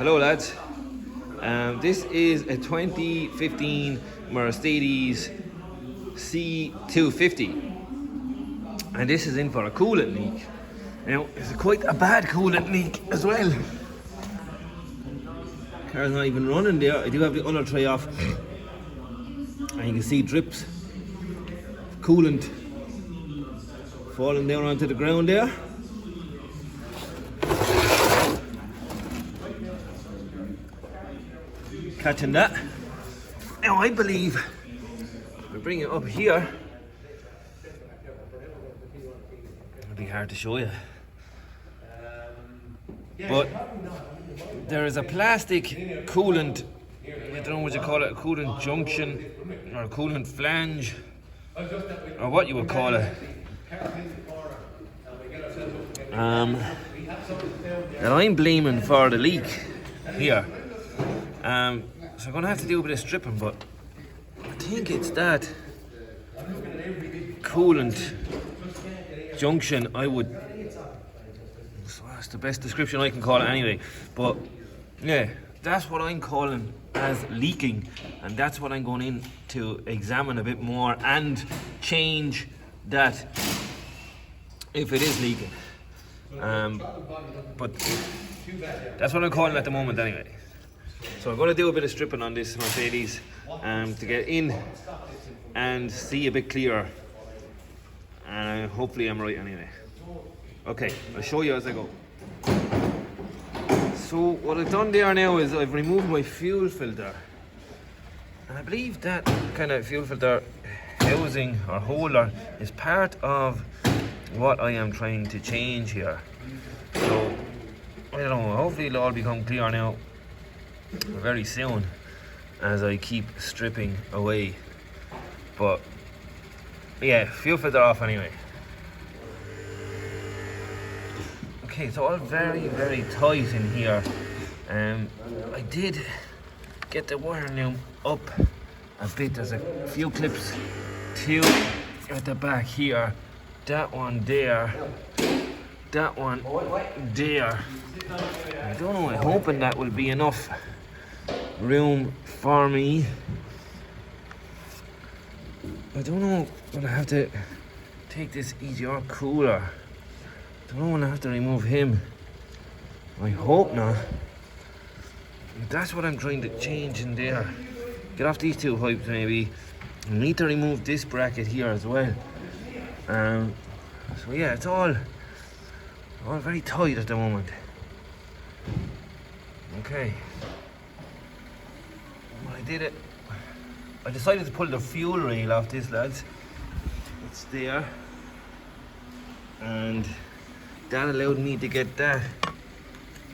Hello lads, this is a 2015 Mercedes C250 and this is in for a coolant leak. Now it's quite a bad coolant leak as well. Car's not even running there. I do have the other tray off and you can see drips of coolant falling down onto the ground there. Catching that. Now I believe if we bring it up here, it'll be hard to show you, but there is a plastic coolant, I don't know what you call it, a coolant junction or a coolant flange or what you would call it, that I'm blaming for the leak here. So I'm going to have to do a bit of stripping, but I think it's that coolant junction. That's the best description I can call it anyway, but yeah, that's what I'm calling as leaking, and that's what I'm going in to examine a bit more and change that if it is leaking. But that's what I'm calling at the moment anyway. So I'm going to do a bit of stripping on this Mercedes to get in and see a bit clearer, and hopefully I'm right anyway. Okay, I'll show you as I go. So what I've done there now is I've removed my fuel filter, and I believe that kind of fuel filter housing or holder is part of what I am trying to change here. So I don't know, hopefully it'll all become clear now very soon as I keep stripping away. But yeah, fuel filter off anyway. Okay, it's all very tight in here. I did get the wire loom up a bit. There's a few clips too at the back here. That one there, that one there. I don't know, I'm hoping that will be enough room for me. I don't know when I have to take this EGR cooler. I don't know when I have to remove him. I hope not. That's what I'm trying to change in there. Get off these two pipes maybe. I need to remove this bracket here as well. So yeah, it's all very tight at the moment. Okay. When I decided to pull the fuel rail off this, lads. It's there, and that allowed me to get that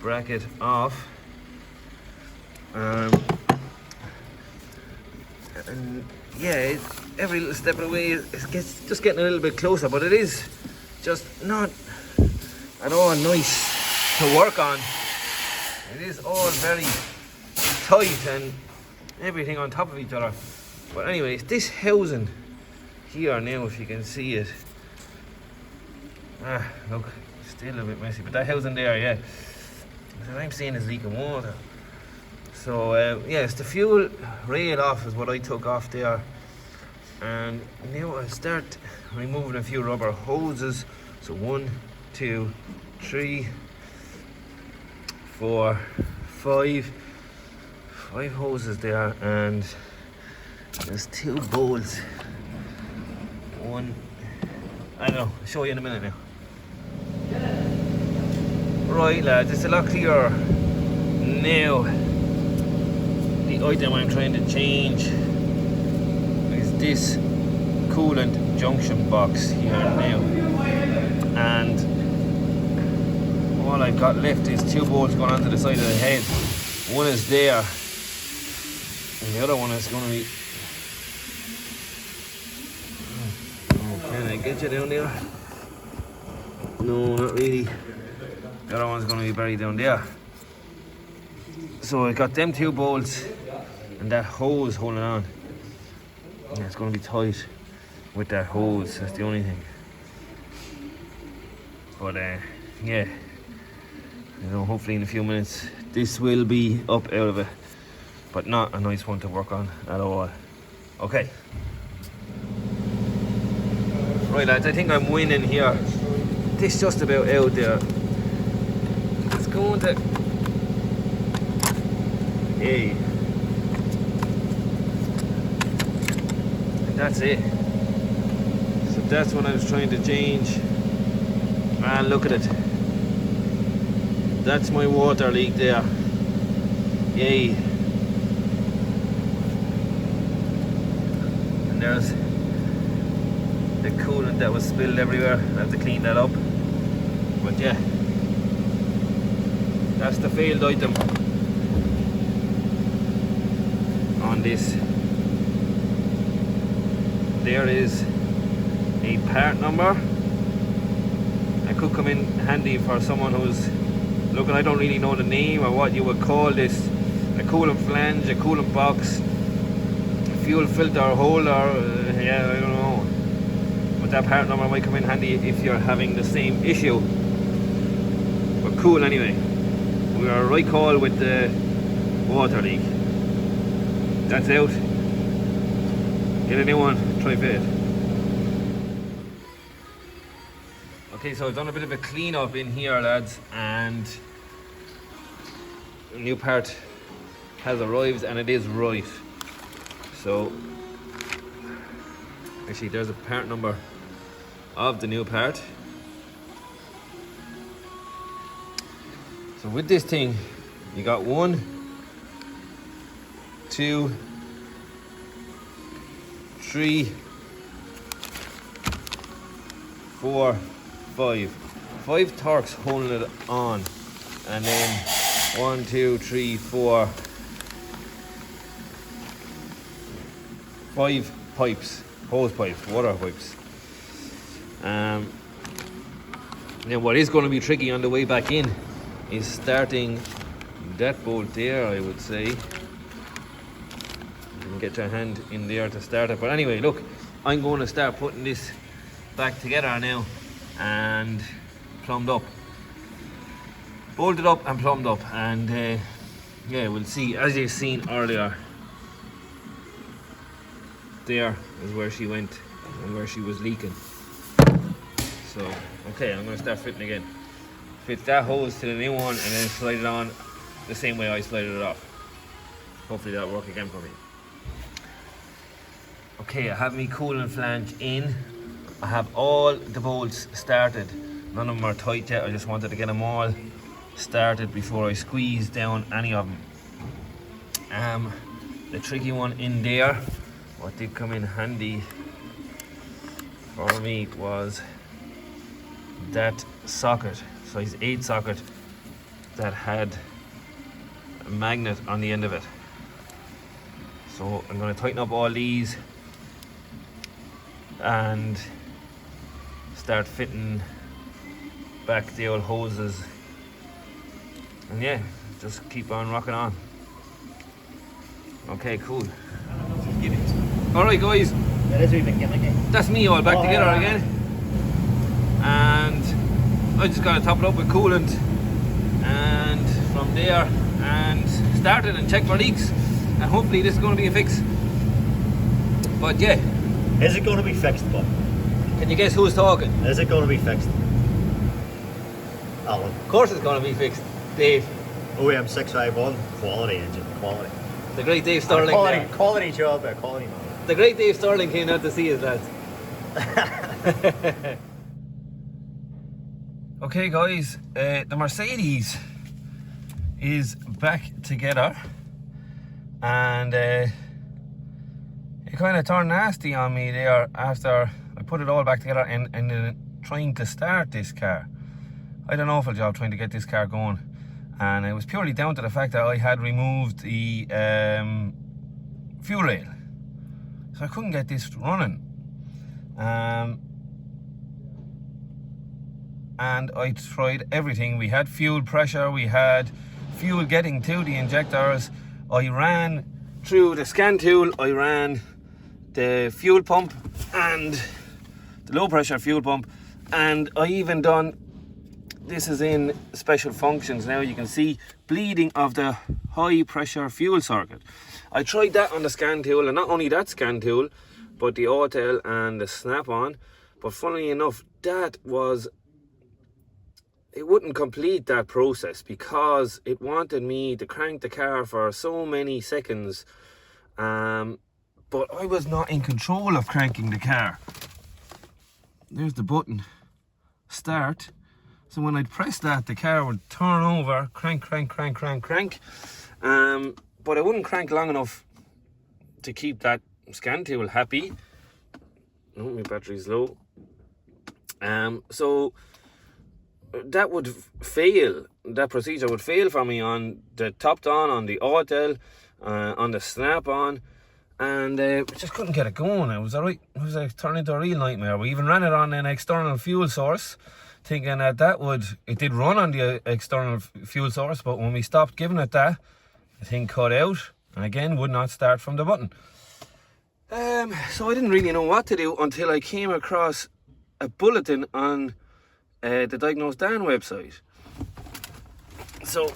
bracket off. And yeah, every little step of the way it's just getting a little bit closer, but it is just not at all nice to work on. It is all very tight and everything on top of each other. But anyways, this housing here now, if you can see it, look, still a bit messy, but that housing there, yeah, what I'm seeing is leaking water. So yes, the fuel rail off is what I took off there, and now I'll start removing a few rubber hoses. So 1, 2, 3, 4, 5 hoses there, and there's 2 bolts. One, I don't know, I'll show you in a minute now. Right lads, it's a lot clearer now. The item I'm trying to change is this coolant junction box here now, and all I've got left is 2 bolts going onto the side of the head. One is there, and the other one is going to be... Oh, can I get you down there? No, not really. The other one's going to be buried down there. So I got them 2 bolts and that hose holding on. Yeah, it's going to be tight with that hose, that's the only thing. But yeah, you know, hopefully in a few minutes this will be up out of it, but not a nice one to work on at all. Okay. Right lads, I think I'm winning here. This just about out there. It's going to... Hey. And that's it. So that's what I was trying to change. And look at it. That's my water leak there. Yay. And there's the coolant that was spilled everywhere. I have to clean that up. But yeah, that's the failed item on this. There is a part number. It could come in handy for someone who's looking. I don't really know the name or what you would call this. A coolant flange, a coolant box, a fuel filter holder, yeah, I don't know. But that part number might come in handy if you're having the same issue. But cool anyway. We are right call with the water leak. That's out. Get a new one, try fit it. Okay, so I've done a bit of a clean up in here lads, and a new part has arrived and it is right. So actually there's a part number of the new part. So with this thing you got 1, 2, 3, 4, 5 torques holding it on, and then 1, 2, 3, 4, 5 pipes, hose pipes, water pipes. Now what is going to be tricky on the way back in is starting that bolt there, I would say. You can get your hand in there to start it. But anyway, look, I'm going to start putting this back together now and plumbed up. Bolted up and plumbed up, and yeah, we'll see. As you've seen earlier, there is where she went and where she was leaking. So, okay, I'm going to start fitting again. Fit that hose to the new one and then slide it on the same way I slided it off. Hopefully that'll work again for me. Okay, I have my coolant flange in. I have all the bolts started. None of them are tight yet. I just wanted to get them all started before I squeeze down any of them. The tricky one in there, what did come in handy for me was that socket, size 8 socket, that had a magnet on the end of it. So I'm going to tighten up all these and start fitting back the old hoses, and yeah, just keep on rocking on. Okay, cool. Alright guys, that's me all back together again, and I just gotta top it up with coolant and from there and start it and check for leaks, and hopefully this is going to be a fix. But yeah, is it going to be fixed, Bob? Can you guess who's talking? Is it going to be fixed? Alan. Of course it's going to be fixed. Dave. OEM 651, quality engine, quality. The great Dave Sterling. Quality job there, quality man. The great Dave Sterling came out to see us, lads. Okay guys, the Mercedes is back together, and it kind of turned nasty on me there after I put it all back together and trying to start this car. I had an awful job trying to get this car going, and it was purely down to the fact that I had removed the fuel rail, so I couldn't get this running. And I tried everything. We had fuel pressure, we had fuel getting to the injectors. I ran through the scan tool, I ran the fuel pump and the low pressure fuel pump, and I even done this is in special functions now. You can see bleeding of the high pressure fuel circuit. I tried that on the scan tool, and not only that scan tool, but the autel and the snap-on. But funnily enough, it wouldn't complete that process because it wanted me to crank the car for so many seconds. But I was not in control of cranking the car. There's the button, start. So when I'd press that, the car would turn over, crank. But I wouldn't crank long enough to keep that scan tool happy. Oh, my battery's low. So that would fail. That procedure would fail for me on the top down, on the autel, on the snap-on. And just couldn't get it going. It was alright. It turned into a real nightmare. We even ran it on an external fuel source, thinking that it did run on the external fuel source, but when we stopped giving it that, the thing cut out and again would not start from the button. So I didn't really know what to do until I came across a bulletin on the Diagnose Dan website. So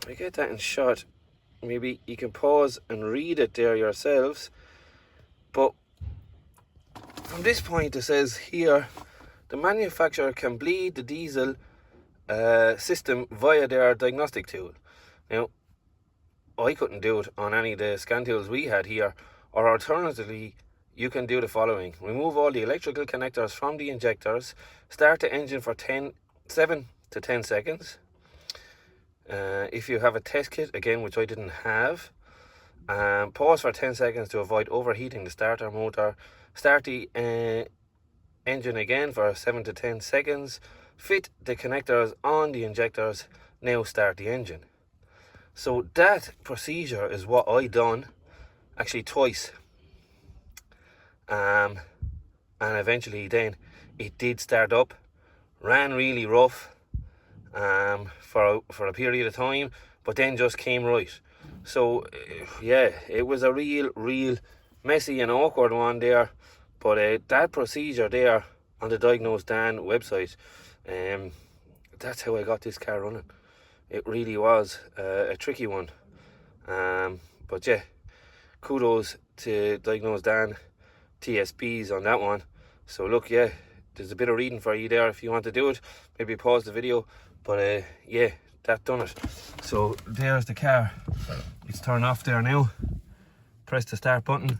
I get that in shot. Maybe you can pause and read it there yourselves. But from this point it says here, the manufacturer can bleed the diesel system via their diagnostic tool. Now, I couldn't do it on any of the scan tools we had here, or alternatively, you can do the following. Remove all the electrical connectors from the injectors, start the engine for 7 to 10 seconds. If you have a test kit, again, which I didn't have, pause for 10 seconds to avoid overheating the starter motor. Start the engine again for 7 to 10 seconds. Fit the connectors on the injectors. Now start the engine. So that procedure is what I done, actually twice. And eventually then it did start up, ran really rough for a period of time, but then just came right. So yeah, it was a real messy and awkward one there, but that procedure there on the Diagnose Dan website, that's how I got this car running. It really was a tricky one, but yeah, kudos to Diagnose Dan TSPs on that one. So look, yeah, there's a bit of reading for you there if you want to do it. Maybe pause the video, but yeah, that done it. So there's the car. It's turned off there now. Press the start button.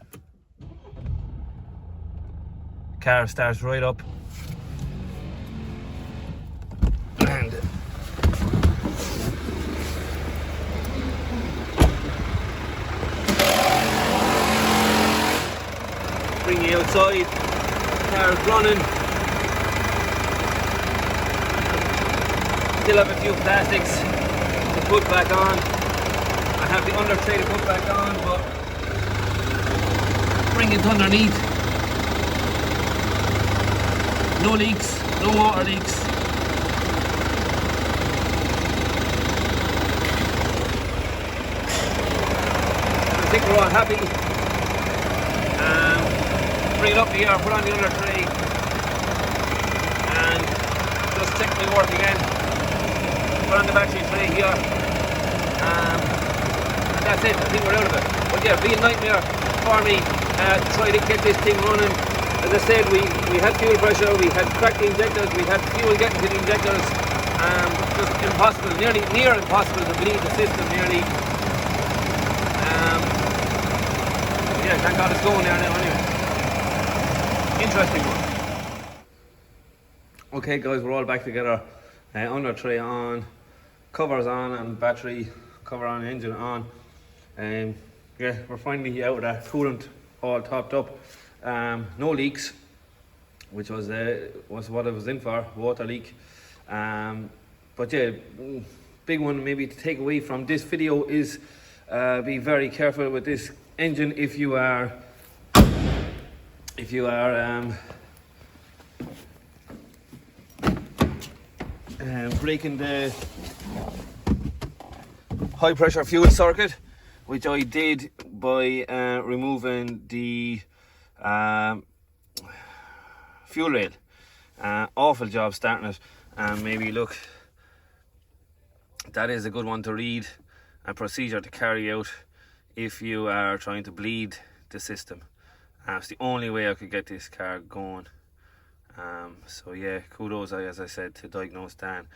Car starts right up. And bring you outside. Car's running. Still have a few plastics to put back on. I have the under tray to put back on, but bring it underneath. No leaks, no water leaks. I think we're all happy. Bring it up here, put on the under tray, and just check my work again. Put on the battery tray here, and that's it. I think we're out of it. But yeah, real nightmare for me to try to get this thing running. As I said, we had fuel pressure, we had cracked the injectors, we had fuel getting to the injectors. Just impossible, near impossible to bleed the system nearly. Yeah, thank God it's going there now anyway. Interesting one. Okay guys, we're all back together. Under tray on, covers on, and battery cover on, engine on. Yeah, we're finally out of that. Coolant all topped up. No leaks, which was what I was in for, water leak. But yeah, big one maybe to take away from this video is be very careful with this engine if you are breaking the high pressure fuel circuit, which I did by removing the fuel rail. Awful job starting it. And maybe look, that is a good one to read, a procedure to carry out if you are trying to bleed the system. It's the only way I could get this car going. So yeah, kudos, as I said, to Diagnose Dan.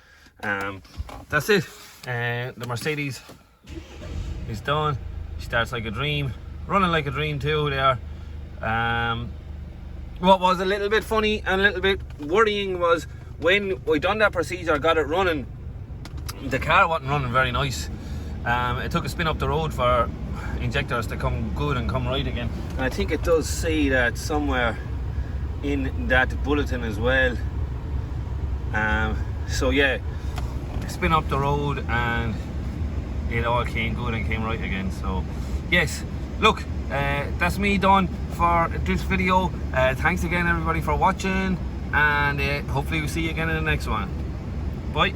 That's it. The Mercedes is done. She starts like a dream, running like a dream too. They are. What was a little bit funny and a little bit worrying was when we done that procedure, got it running, the car wasn't running very nice. It took a spin up the road for injectors to come good and come right again. And I think it does say that somewhere in that bulletin as well. So yeah, spin up the road and it all came good and came right again. So yes, look, that's me done for this video. Thanks again everybody for watching, and hopefully we'll see you again in the next one. Bye.